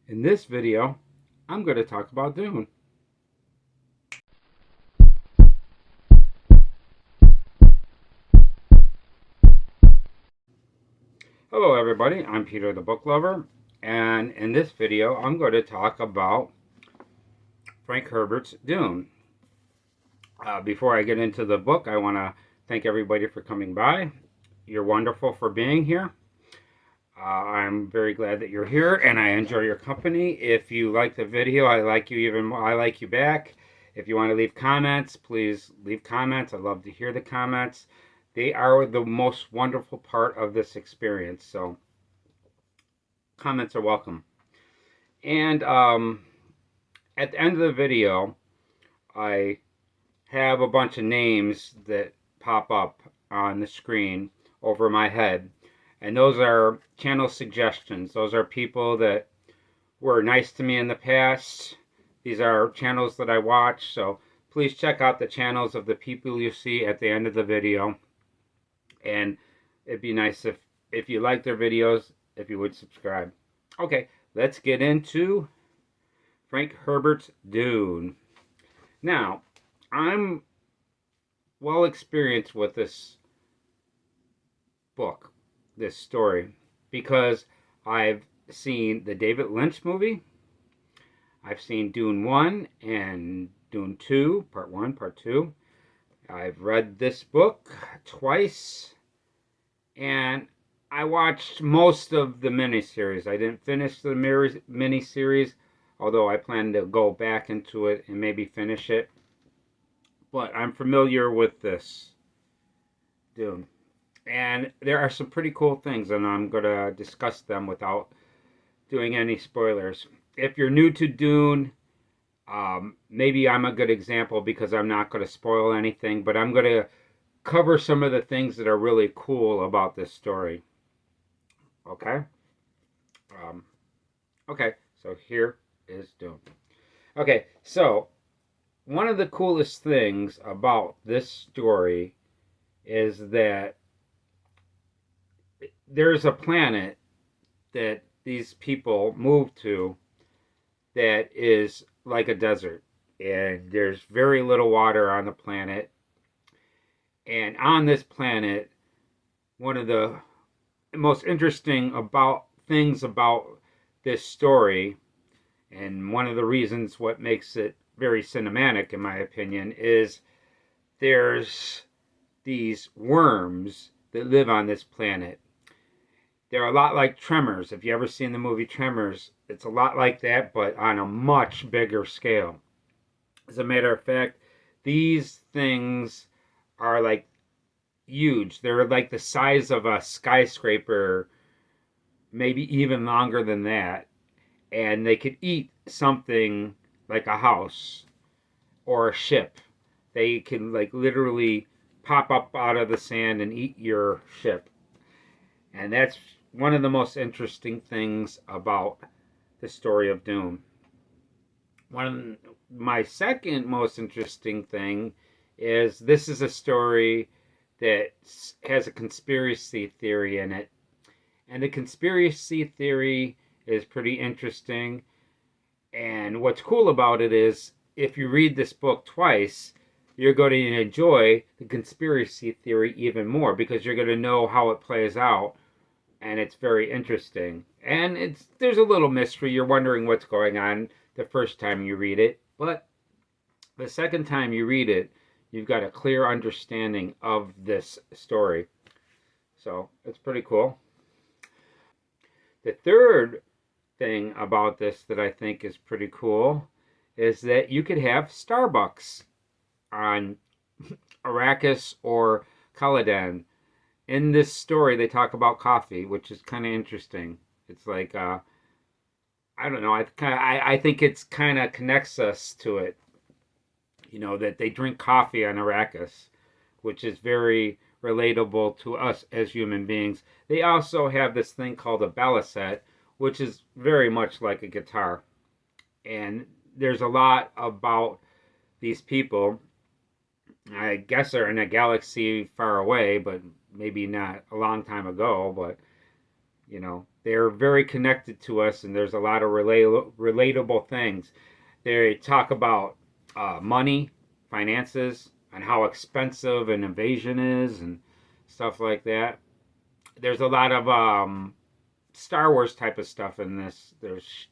In this video, I'm going to talk about Dune. Hello everybody, I'm Peter the Book Lover, and in this video I'm going to talk about Frank Herbert's Dune. Before I get into the book, I want to thank everybody for coming by. You're wonderful for being here. I'm very glad that you're here, and I enjoy your company. If you like the video, I like you even more. I like you back. If you want to leave comments, please leave comments. I love to hear the comments. They are the most wonderful part of this experience. So comments are welcome. And at the end of the video, I have a bunch of names that pop up on the screen over my head. And those are channel suggestions. Those are people that were nice to me in the past. These are channels that I watch. So please check out the channels of the people you see at the end of the video. And it'd be nice if you like their videos, if you would subscribe. Okay, let's get into Frank Herbert's Dune. Now, I'm well experienced with this book, this story, because I've seen the David Lynch movie. I've seen Dune 1 and Dune 2, Part 1, Part 2. I've read this book twice, and I watched most of the miniseries. I didn't finish the miniseries, although I plan to go back into it and maybe finish it. But I'm familiar with this Dune. And there are some pretty cool things, and I'm going to discuss them without doing any spoilers. If you're new to Dune, maybe I'm a good example because I'm not going to spoil anything, but I'm going to cover some of the things that are really cool about this story. Okay? Okay, so here is Dune. Okay, so one of the coolest things about this story is that there's a planet that these people move to that is like a desert, and there's very little water on the planet. And on this planet, one of the most interesting things about this story, and one of the reasons what makes it very cinematic in my opinion, is there's these worms that live on this planet. They're a lot like Tremors. If you ever seen the movie Tremors, it's a lot like that, but on a much bigger scale. As a matter of fact, these things are like huge. They're like the size of a skyscraper, maybe even longer than that. And they could eat something like a house or a ship. They can like literally pop up out of the sand and eat your ship. And that's one of the most interesting things about the story of Dune. My second most interesting thing is this is a story that has a conspiracy theory in it. And the conspiracy theory is pretty interesting. And what's cool about it is if you read this book twice, you're going to enjoy the conspiracy theory even more because you're going to know how it plays out. And it's very interesting. And there's a little mystery. You're wondering what's going on the first time you read it. But the second time you read it, you've got a clear understanding of this story. So it's pretty cool. The third thing about this that I think is pretty cool is that you could have Starbucks on Arrakis or Caladan. In this story, they talk about coffee, which is kind of interesting. It's like, I don't know. I think it's kind of connects us to it. You know, that they drink coffee on Arrakis, which is very relatable to us as human beings. They also have this thing called a balisette, which is very much like a guitar. And there's a lot about these people. I guess they're in a galaxy far away, but maybe not a long time ago. But, you know, They're very connected to us, and there's a lot of relatable things. They talk about money, finances, and how expensive an invasion is, and stuff like that. There's a lot of Star Wars type of stuff in this. There's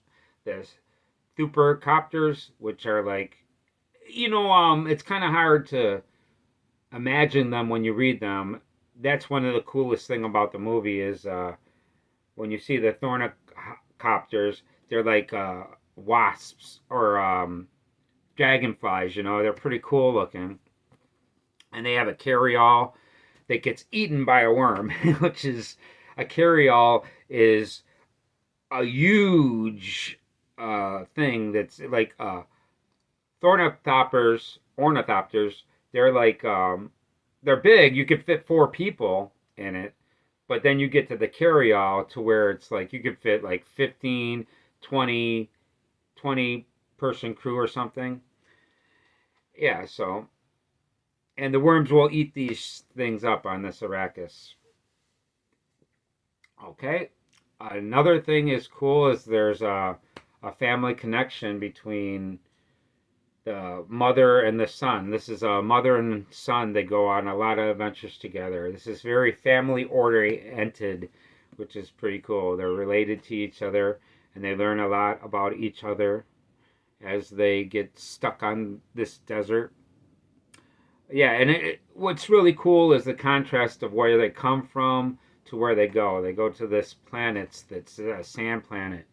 super copters, which are like, it's kind of hard to imagine them when you read them. That's one of the coolest thing about the movie is when you see the thornicopters, they're like wasps or dragonflies. They're pretty cool looking, and they have a carryall that gets eaten by a worm, which is a carryall is a huge thing that's like ornithopters. They're like they're big. You could fit 4 people in it, but then you get to the carryall to where it's like you could fit like 15, 20 person crew or something. Yeah, so and the worms will eat these things up on this Arrakis. Okay. Another thing is cool is there's a family connection between the mother and the son. This is a mother and son. They go on a lot of adventures together. This is very family oriented, which is pretty cool. They're related to each other, and they learn a lot about each other as they get stuck on this desert. Yeah, and what's really cool is the contrast of where they come from to where they go. They go to this planet that's a sand planet.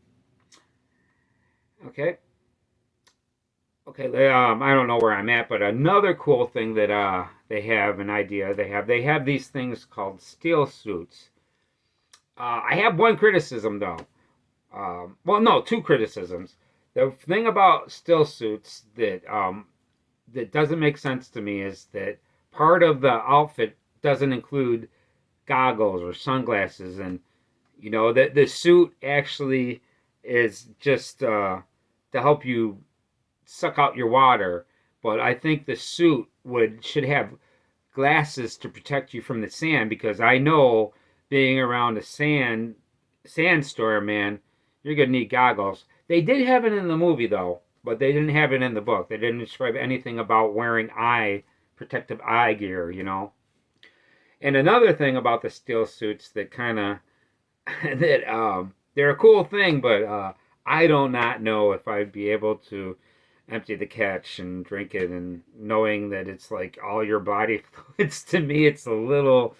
Okay. Okay, I don't know where I'm at, but another cool thing that they have an idea. They have these things called steel suits. I have one criticism though. Well, no, two criticisms. The thing about steel suits that doesn't make sense to me is that part of the outfit doesn't include goggles or sunglasses, and that the suit actually is just to help you suck out your water. But I think the suit should have glasses to protect you from the sand, because I know being around a sandstorm, man, you're gonna need goggles. They did have it in the movie though, but they didn't have it in the book. They didn't describe anything about wearing protective eye gear. And another thing about the steel suits that kind of that they're a cool thing, but I do not know if I'd be able to empty the catch and drink it, and knowing that it's like all your body fluids. To me, it's a little,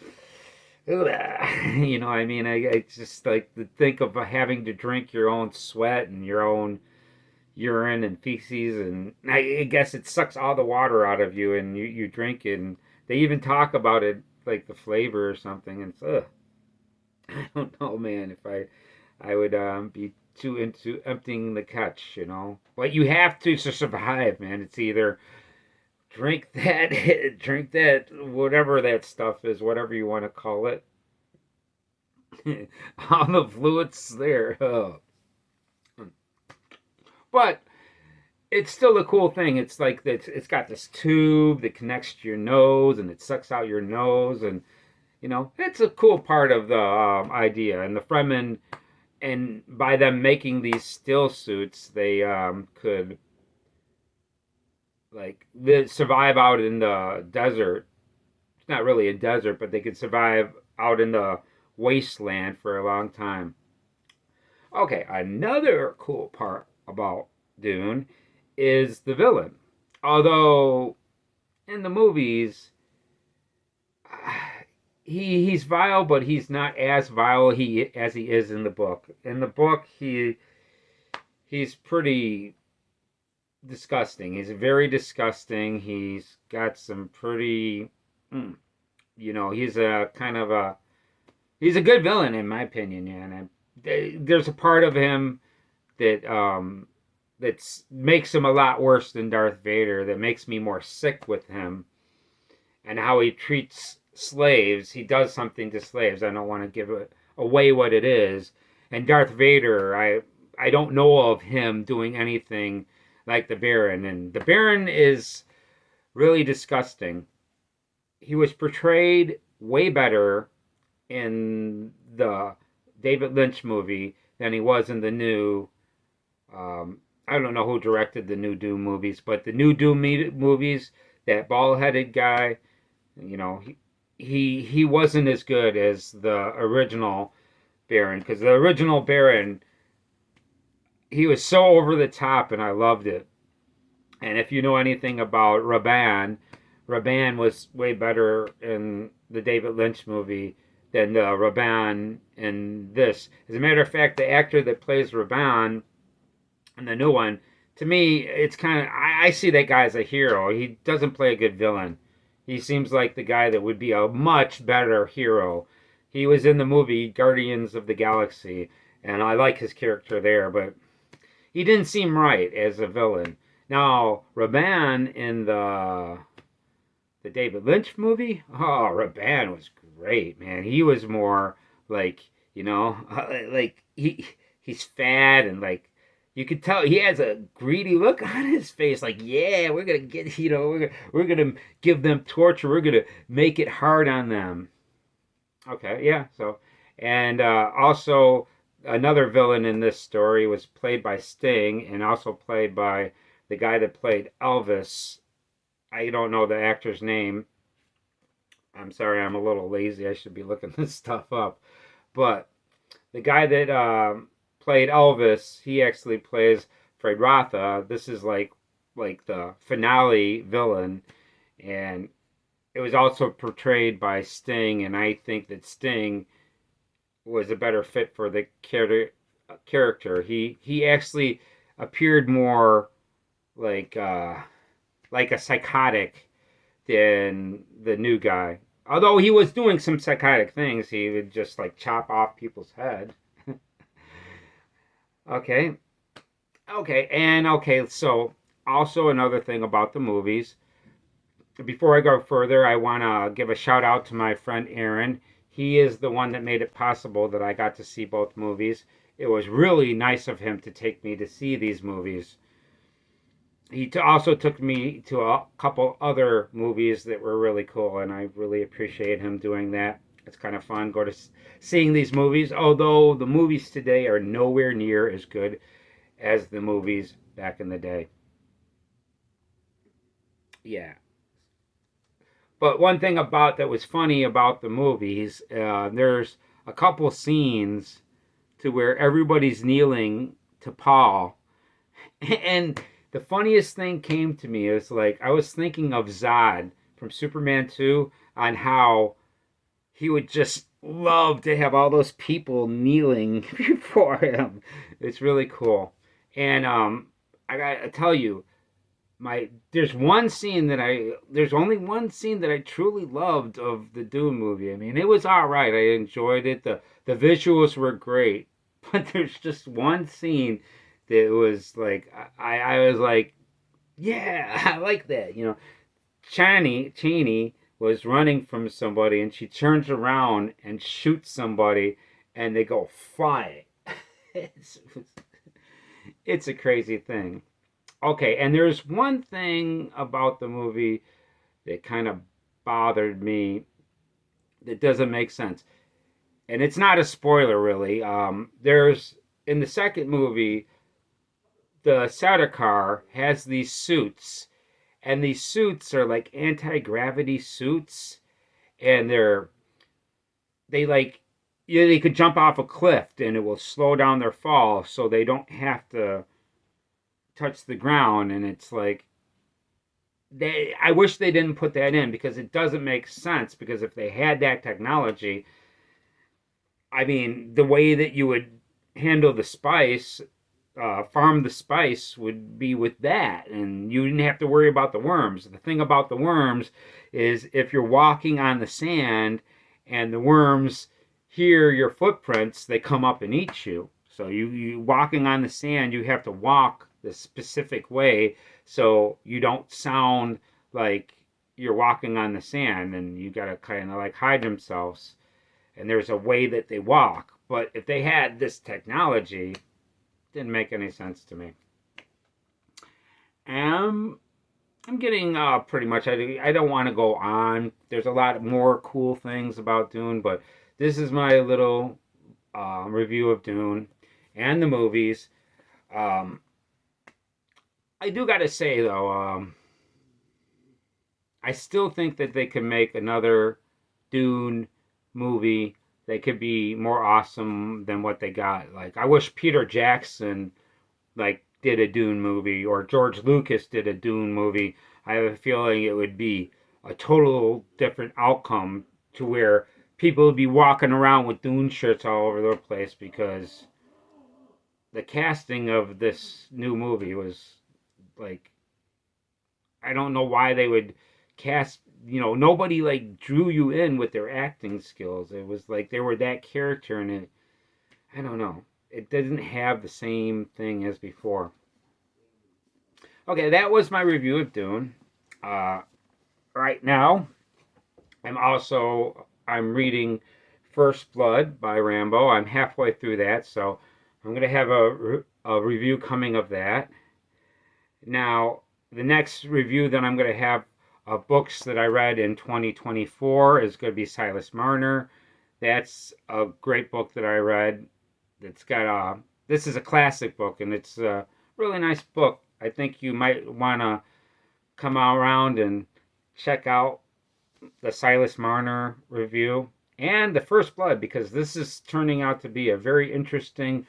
I mean, I just like to think of having to drink your own sweat and your own urine and feces, and I guess it sucks all the water out of you, and you drink it, and they even talk about it like the flavor or something, and it's I don't know, man, if I would be too into emptying the catch, but you have to survive, man. It's either drink that whatever that stuff is, whatever you want to call it. All the fluids there. Oh. But it's still a cool thing. It's like it's got this tube that connects to your nose, and it sucks out your nose, and it's a cool part of the idea. And the Fremen, and by them making these still suits, they could like survive out in the desert. It's not really a desert, but they could survive out in the wasteland for a long time. Okay, another cool part about Dune is the villain. Although in the movies he's vile, but he's not as vile as he is in the book. In the book, he's pretty disgusting. He's very disgusting. He's got some pretty, he's a kind of he's a good villain in my opinion. Yeah, and there's a part of him that makes him a lot worse than Darth Vader. That makes me more sick with him, and how he treats slaves. He does something to slaves. I don't want to give away what it is. And Darth Vader, I don't know of him doing anything like the Baron. And the Baron is really disgusting. He was portrayed way better in the David Lynch movie than he was in the new. Um, I don't know who directed the new Doom movies, but the new Doom movies, that bald-headed guy, you know, he wasn't as good as the original Baron, because the original Baron, he was so over the top, and I loved it. And if you know anything about Raban was way better in the David Lynch movie than Raban in this. As a matter of fact, the actor that plays Raban in the new one, to me, it's kind of, I see that guy as a hero. He doesn't play a good villain. He seems like the guy that would be a much better hero. He was in the movie Guardians of the Galaxy, and I like his character there, but he didn't seem right as a villain. Now, Raban in the David Lynch movie, oh, Raban was great, man. He was more like, you know, like he's fat, and like you could tell he has a greedy look on his face. Like, yeah, we're gonna get, you know, we're gonna give them torture. We're gonna make it hard on them. Okay, yeah. So, and also another villain in this story was played by Sting, and also played by the guy that played Elvis. I don't know the actor's name. I'm sorry, I'm a little lazy. I should be looking this stuff up. But the guy that played Elvis, he actually plays Fred Rotha. This is like the finale villain, and it was also portrayed by Sting, and I think that Sting was a better fit for the character. He actually appeared more like like a psychotic than the new guy. Although he was doing some psychotic things, he would just like chop off people's head. Okay, okay. So also another thing about the movies. Before I go further, I want to give a shout out to my friend Aaron. He is the one that made it possible that I got to see both movies. It was really nice of him to take me to see these movies. He also took me to a couple other movies that were really cool, and I really appreciate him doing that. It's kind of fun seeing these movies, although the movies today are nowhere near as good as the movies back in the day. Yeah. But one thing about that was funny about the movies, there's a couple scenes to where everybody's kneeling to Paul, and the funniest thing came to me is like I was thinking of Zod from Superman 2 on how he would just love to have all those people kneeling before him. It's really cool. And I gotta tell you, there's only one scene that I truly loved of the Dune movie. I mean, it was all right. I enjoyed it. The visuals were great, but there's just one scene that was like I was like, yeah, I like that. You know, Cheney was running from somebody, and she turns around and shoots somebody, and they go flying. it's, it's a crazy thing. Okay, and there's one thing about the movie that kind of bothered me that doesn't make sense. And it's not a spoiler, really. There's, in the second movie, the Sardaukar has these suits, and these suits are like anti-gravity suits, and they like, you know, they could jump off a cliff and it will slow down their fall so they don't have to touch the ground. And it's like, I wish they didn't put that in, because it doesn't make sense. Because if they had that technology, I mean, the way that you would handle the spice, farm the spice, would be with that, and you didn't have to worry about the worms. The thing about the worms is if you're walking on the sand and the worms hear your footprints, they come up and eat you. So you walking on the sand, you have to walk the specific way so you don't sound like you're walking on the sand, and you got to kind of like hide themselves. And there's a way that they walk. But if they had this technology, it didn't make any sense to me. I'm getting pretty much, I don't want to go on. There's a lot more cool things about Dune, but this is my little review of Dune and the movies. Um, I do got to say though, I still think that they could make another Dune movie. They could be more awesome than what they got. Like I wish Peter Jackson like did a Dune movie or George Lucas did a Dune movie. I have a feeling it would be a total different outcome to where people would be walking around with Dune shirts all over the place because the casting of this new movie was like I don't know why they would cast, nobody like drew you in with their acting skills. It was like they were that character and it I don't know. It didn't have the same thing as before. Okay, that was my review of Dune. Uh, right now, I'm reading First Blood by Rambo. I'm halfway through that, so I'm gonna have a review coming of that. Now, the next review that I'm gonna have of books that I read in 2024 is gonna be Silas Marner. That's a great book that I read. It's got this is a classic book and it's a really nice book. I think you might want to come around and check out the Silas Marner review and the First Blood because this is turning out to be a very interesting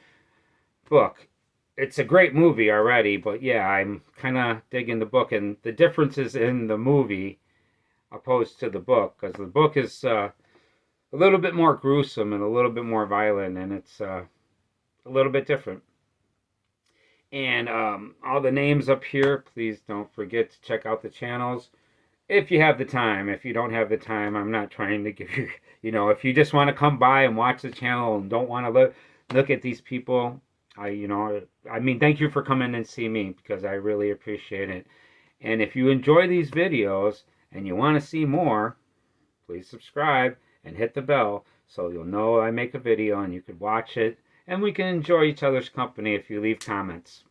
book. It's a great movie already, but yeah, I'm kind of digging the book and the differences in the movie opposed to the book because the book is a little bit more gruesome and a little bit more violent and it's a little bit different. And all the names up here, please don't forget to check out the channels if you have the time. If you don't have the time, I'm not trying to give you, if you just want to come by and watch the channel and don't want to look at these people, I mean, thank you for coming and see me because I really appreciate it. And if you enjoy these videos and you want to see more, please subscribe and hit the bell so you'll know I make a video and you could watch it and we can enjoy each other's company if you leave comments.